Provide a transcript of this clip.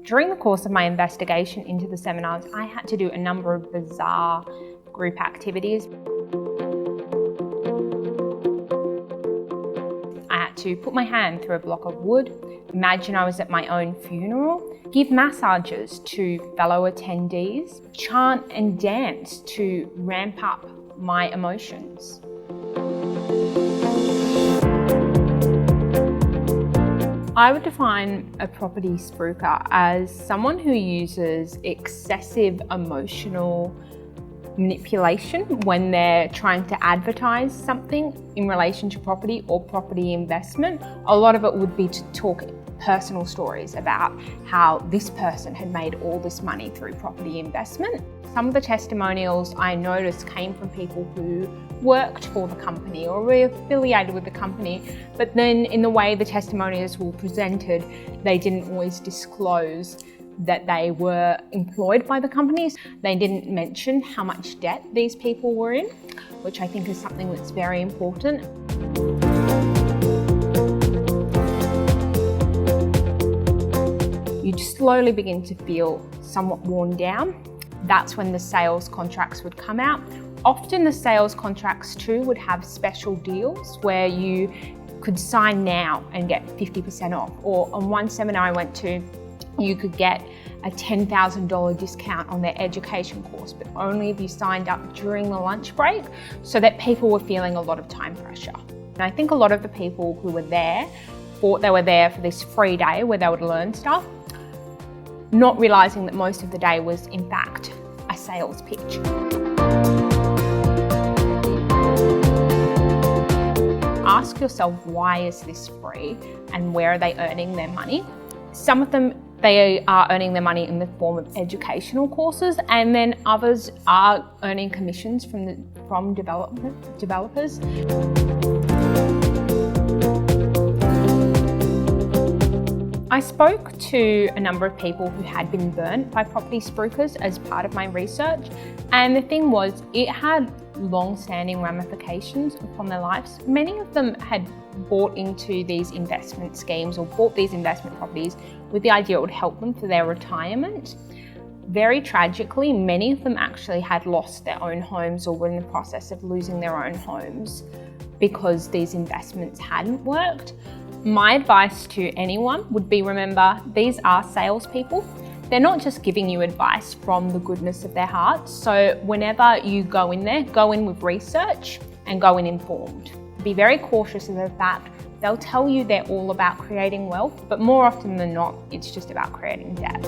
During the course of my investigation into the seminars, I had to do a number of bizarre group activities. I had to put my hand through a block of wood, imagine I was at my own funeral, give massages to fellow attendees, chant and dance to ramp up my emotions. I would define a property spruiker as someone who uses excessive emotional manipulation when they're trying to advertise something in relation to property or property investment. A lot of it would be to talk personal stories about how this person had made all this money through property investment. Some of the testimonials I noticed came from people who worked for the company or were affiliated with the company, but then in the way the testimonials were presented, they didn't always disclose that they were employed by the companies. They didn't mention how much debt these people were in, which I think is something that's very important. You'd slowly begin to feel somewhat worn down. That's when the sales contracts would come out. Often the sales contracts too would have special deals where you could sign now and get 50% off. Or on one seminar I went to, you could get a $10,000 discount on their education course, but only if you signed up during the lunch break, so that people were feeling a lot of time pressure. And I think a lot of the people who were there thought they were there for this free day where they would learn stuff, not realizing that most of the day was in fact a sales pitch. Ask yourself, why is this free and where are they earning their money? Some of them, they are earning their money in the form of educational courses, and then others are earning commissions from developers. I spoke to a number of people who had been burnt by property spruikers as part of my research, and the thing was, it had long-standing ramifications upon their lives. Many of them had bought into these investment schemes or bought these investment properties with the idea it would help them for their retirement. Very tragically, many of them actually had lost their own homes or were in the process of losing their own homes because these investments hadn't worked. My advice to anyone would be, remember, these are salespeople. They're not just giving you advice from the goodness of their hearts. So whenever you go in there, go in with research and go in informed. Be very cautious of the fact they'll tell you they're all about creating wealth, but more often than not, it's just about creating debt.